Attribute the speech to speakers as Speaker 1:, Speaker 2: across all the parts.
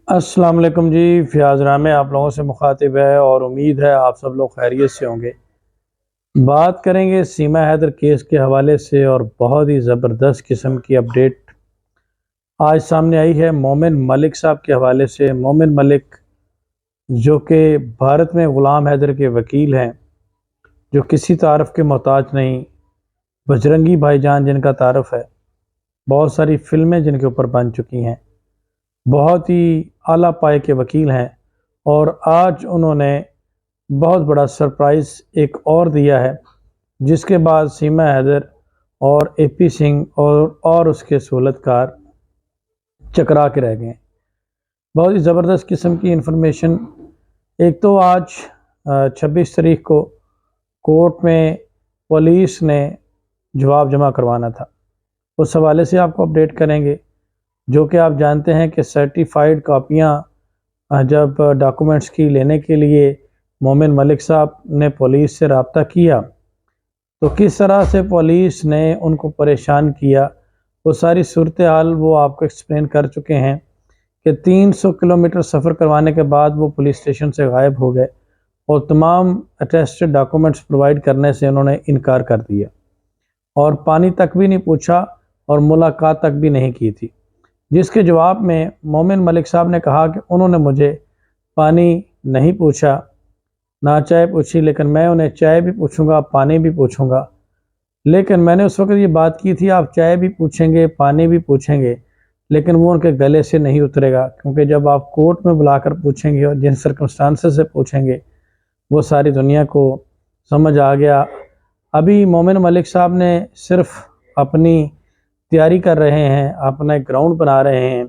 Speaker 1: अस्सलाम वालेकुम जी। फ़ियाज़ रामे आप लोगों से मुखातिब है और उम्मीद है आप सब लोग खैरियत से होंगे। बात करेंगे सीमा हैदर केस के हवाले से और बहुत ही ज़बरदस्त किस्म की अपडेट आज सामने आई है मोमिन मलिक साहब के हवाले से। मोमिन मलिक जो कि भारत में ग़ुलाम हैदर के वकील हैं, जो किसी तारफ़ के मोहताज नहीं, बजरंगी भाईजान जिनका तारफ़ है, बहुत सारी फ़िल्में जिनके ऊपर बन चुकी हैं, बहुत ही आला पाए के वकील हैं और आज उन्होंने बहुत बड़ा सरप्राइज़ एक और दिया है, जिसके बाद सीमा हैदर और एपी सिंह और उसके सहूलतकार चकरा के रह गए। बहुत ही ज़बरदस्त किस्म की इंफॉर्मेशन। एक तो आज 26 तारीख को कोर्ट में पुलिस ने जवाब जमा करवाना था, उस हवाले से आपको अपडेट करेंगे। जो कि आप जानते हैं कि सर्टिफाइड कापियाँ जब डॉक्यूमेंट्स की लेने के लिए मोमिन मलिक साहब ने पुलिस से रब्ता किया तो किस तरह से पुलिस ने उनको परेशान किया, वो सारी सूरत हाल वो आपको एक्सप्लेन कर चुके हैं कि 300 किलोमीटर सफ़र करवाने के बाद वो पुलिस स्टेशन से गायब हो गए और तमाम अटेस्टेड डॉक्यूमेंट्स प्रोवाइड करने से उन्होंने इनकार कर दिया और पानी तक भी नहीं पूछा और मुलाकात तक भी नहीं की थी। जिसके जवाब में मोमिन मलिक साहब ने कहा कि उन्होंने मुझे पानी नहीं पूछा, ना चाय पूछी, लेकिन मैं उन्हें चाय भी पूछूंगा, पानी भी पूछूंगा। लेकिन मैंने उस वक्त ये बात की थी, आप चाय भी पूछेंगे, पानी भी पूछेंगे, लेकिन वो उनके गले से नहीं उतरेगा, क्योंकि जब आप कोर्ट में बुलाकर पूछेंगे और जिन सर्कमस्टांसेस से पूछेंगे वो सारी दुनिया को समझ आ गया। अभी मोमिन मलिक साहब ने सिर्फ अपनी तैयारी कर रहे हैं, अपना एक ग्राउंड बना रहे हैं।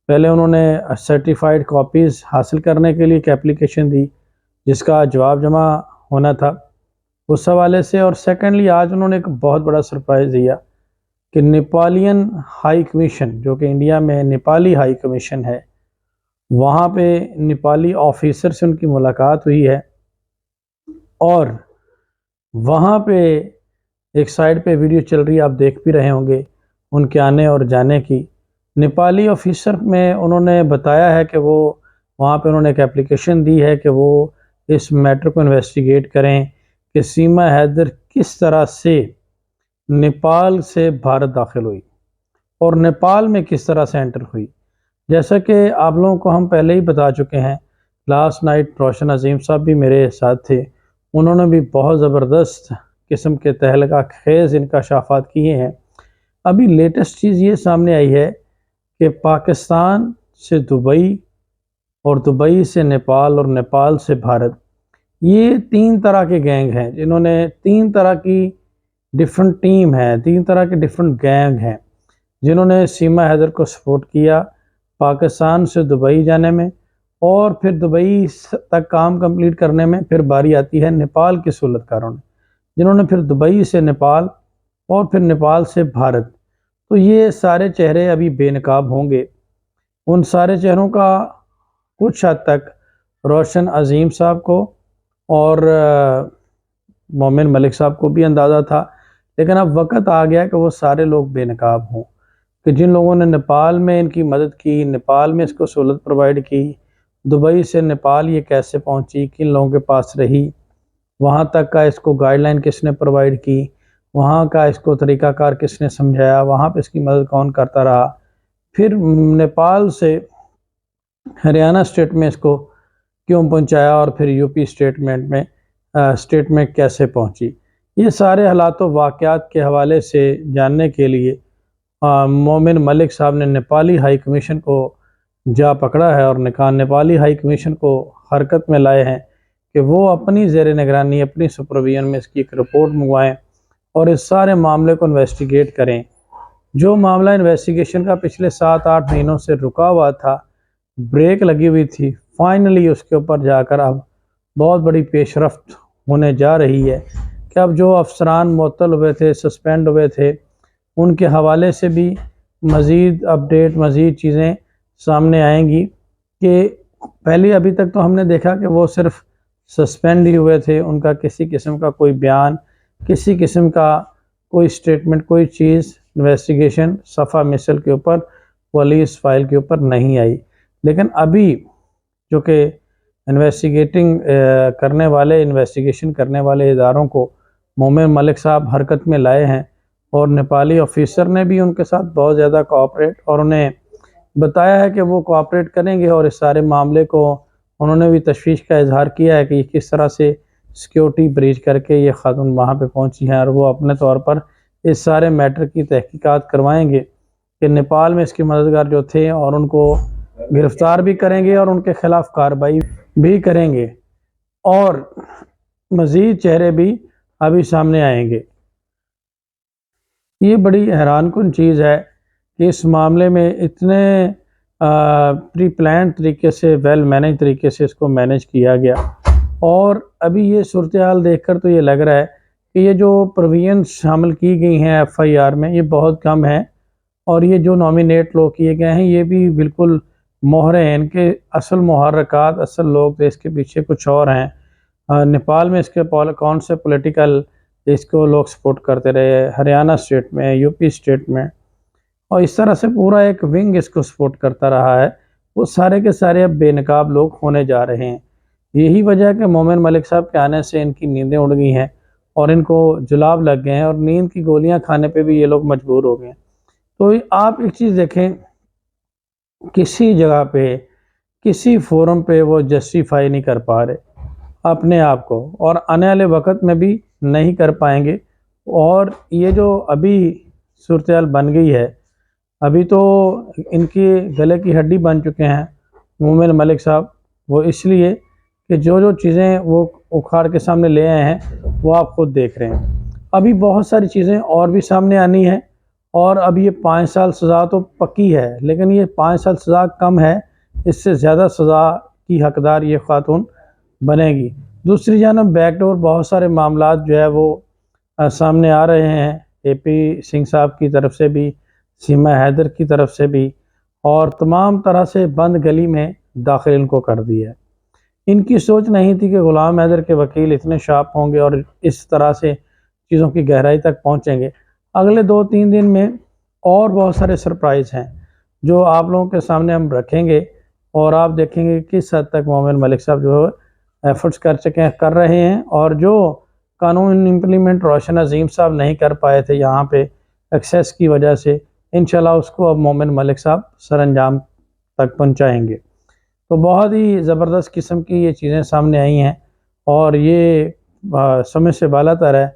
Speaker 1: पहले उन्होंने सर्टिफाइड कॉपीज़ हासिल करने के लिए एक एप्लीकेशन दी, जिसका जवाब जमा होना था उस हवाले से। और सेकेंडली आज उन्होंने एक बहुत बड़ा सरप्राइज़ दिया कि नेपालियन हाई कमीशन, जो कि इंडिया में नेपाली हाई कमीशन है, वहाँ पे नेपाली ऑफिसर से उनकी मुलाकात हुई है और वहाँ पे एक साइड पे वीडियो चल रही है, आप देख भी रहे होंगे उनके आने और जाने की। नेपाली ऑफिसर में उन्होंने बताया है कि वो वहाँ पे उन्होंने एक एप्लीकेशन दी है कि वो इस मैटर को इन्वेस्टिगेट करें कि सीमा हैदर किस तरह से नेपाल से भारत दाखिल हुई और नेपाल में किस तरह से एंटर हुई। जैसा कि आप लोगों को हम पहले ही बता चुके हैं, लास्ट नाइट रोशन अजीम साहब भी मेरे साथ थे, उन्होंने भी बहुत ज़बरदस्त किस्म के तहलका खेज़ इंकशाफात किए हैं। अभी लेटेस्ट चीज़ ये सामने आई है कि पाकिस्तान से दुबई और दुबई से नेपाल और नेपाल से भारत, ये 3 तरह के गैंग हैं, जिन्होंने 3 तरह की डिफरेंट टीम है, 3 तरह के डिफरेंट गैंग हैं जिन्होंने सीमा हैदर को सपोर्ट किया पाकिस्तान से दुबई जाने में और फिर दुबई तक काम कंप्लीट करने में। फिर बारी आती है नेपाल के सहूलतकारों ने, जिन्होंने फिर दुबई से नेपाल और फिर नेपाल से भारत। तो ये सारे चेहरे अभी बेनकाब होंगे। उन सारे चेहरों का कुछ हद तक रोशन अजीम साहब को और मोमिन मलिक साहब को भी अंदाज़ा था, लेकिन अब वक्त आ गया कि वो सारे लोग बेनकाब हों कि जिन लोगों ने नेपाल में इनकी मदद की, नेपाल में इसको सहूलत प्रोवाइड की, दुबई से नेपाल ये कैसे पहुंची, किन लोगों के पास रही, वहाँ तक का इसको गाइडलाइन किसने प्रोवाइड की, वहाँ का इसको तरीक़ाकार किसने समझाया, वहाँ पे इसकी मदद कौन करता रहा, फिर नेपाल से हरियाणा स्टेट में इसको क्यों पहुँचाया और फिर यूपी स्टेट में कैसे पहुँची। ये सारे हालात व वाक़यात के हवाले से जानने के लिए मोमिन मलिक साहब ने नेपाली हाई कमीशन को जा पकड़ा है और नेपाली हाई कमीशन को हरकत में लाए हैं कि वो अपनी ज़ेर निगरानी, अपनी सुपरविजन में इसकी एक रिपोर्ट मंगवाएं और इस सारे मामले को इन्वेस्टिगेट करें। जो मामला इन्वेस्टिगेशन का पिछले 7-8 महीनों से रुका हुआ था, ब्रेक लगी हुई थी, फाइनली उसके ऊपर जाकर अब बहुत बड़ी पेशरफ्त होने जा रही है कि अब जो अफसरान मुअत्तल हुए थे, सस्पेंड हुए थे, उनके हवाले से भी मज़ीद अपडेट, मज़ीद चीज़ें सामने आएंगी कि पहले अभी तक तो हमने देखा कि वो सिर्फ सस्पेंड ही हुए थे, उनका किसी किस्म का कोई बयान, किसी किस्म का कोई स्टेटमेंट, कोई चीज़ इन्वेस्टिगेशन सफ़ा मिसल के ऊपर, पुलिस फाइल के ऊपर नहीं आई। लेकिन अभी जो कि इन्वेस्टिगेशन करने वाले इदारों को मोमिन मलिक साहब हरकत में लाए हैं, और नेपाली ऑफिसर ने भी उनके साथ बहुत ज़्यादा कोऑपरेट और उन्हें बताया है कि वो कोऑपरेट करेंगे, और इस सारे मामले को उन्होंने भी तशवीश का इजहार किया है कि किस तरह से सिक्योरिटी ब्रीच करके ये खातून वहाँ पे पहुँची हैं, और वो अपने तौर पर इस सारे मैटर की तहकीकात करवाएंगे कि नेपाल में इसके मददगार जो थे, और उनको गिरफ्तार भी करेंगे और उनके खिलाफ कार्रवाई भी करेंगे, और मज़ीद चेहरे भी अभी सामने आएंगे। ये बड़ी हैरानकुन चीज़ है कि इस मामले में इतने प्री प्लान तरीके से, वेल मैनेज तरीके से इसको मैनेज किया गया, और अभी ये सूरत हाल देख कर तो ये लग रहा है कि ये जो प्रोविजन शामिल की गई हैं FIR में, ये बहुत कम है, और ये जो नॉमिनेट लोग किए गए हैं ये भी बिल्कुल मोहरे हैं। इनके असल मुहर्रकात, असल लोग तो इसके पीछे कुछ और हैं। नेपाल में इसके कौन से पॉलिटिकल इसको लोग सपोर्ट करते रहे, हरियाणा स्टेट में, यूपी स्टेट में, और इस तरह से पूरा एक विंग इसको सपोर्ट करता रहा है। वो सारे के सारे अब बेनकाब लोग होने जा रहे हैं। यही वजह है कि मोमिन मलिक साहब के आने से इनकी नींदें उड़ गई हैं और इनको जुलाब लग गए हैं, और नींद की गोलियां खाने पे भी ये लोग मजबूर हो गए हैं। तो आप एक चीज़ देखें, किसी जगह पे, किसी फोरम पे वो जस्टिफाई नहीं कर पा रहे अपने आप को, और आने वाले वक्त में भी नहीं कर पाएंगे। और ये जो अभी सूरत हाल बन गई है, अभी तो इनके गले की हड्डी बन चुके हैं मोमिन मलिक साहब, वो इसलिए कि जो जो चीज़ें वो उखाड़ के सामने ले आए हैं वो आप खुद देख रहे हैं। अभी बहुत सारी चीज़ें और भी सामने आनी है, और अब ये 5 साल सज़ा तो पक्की है, लेकिन ये 5 साल सज़ा कम है, इससे ज़्यादा सज़ा की हकदार ये खातून बनेगी। दूसरी जानब बैकडोर बहुत सारे मामलात जो है वो सामने आ रहे हैं, AP सिंह साहब की तरफ से भी, सीमा हैदर की तरफ से भी, और तमाम तरह से बंद गली में दाखिल इनको कर दिया है। इनकी सोच नहीं थी कि गुलाम हैदर के वकील इतने शार्प होंगे और इस तरह से चीज़ों की गहराई तक पहुंचेंगे। अगले 2-3 दिन में और बहुत सारे सरप्राइज़ हैं जो आप लोगों के सामने हम रखेंगे, और आप देखेंगे किस हद तक मोमिन मलिक साहब जो एफर्ट्स कर रहे हैं, और जो कानून इम्प्लीमेंट रोशन अजीम साहब नहीं कर पाए थे यहाँ पे एक्सेस की वजह से, इंशाल्लाह उसको अब मोमिन मलिक साहब सरअंजाम तक पहुँचाएँगे। तो बहुत ही ज़बरदस्त किस्म की ये चीज़ें सामने आई हैं, और ये समझ से बालातर है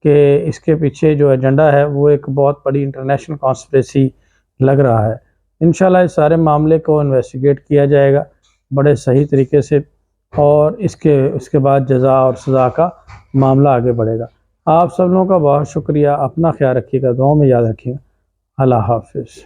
Speaker 1: कि इसके पीछे जो एजेंडा है वो एक बहुत बड़ी इंटरनेशनल कॉन्स्पिरेसी लग रहा है। इंशाल्लाह इस सारे मामले को इन्वेस्टिगेट किया जाएगा बड़े सही तरीके से, और इसके बाद जज़ा और सज़ा का मामला आगे बढ़ेगा। आप सब लोगों का बहुत शुक्रिया। अपना ख्याल रखिएगा, दुआ में याद रखिएगा। अल्लाह हाफ़िज़।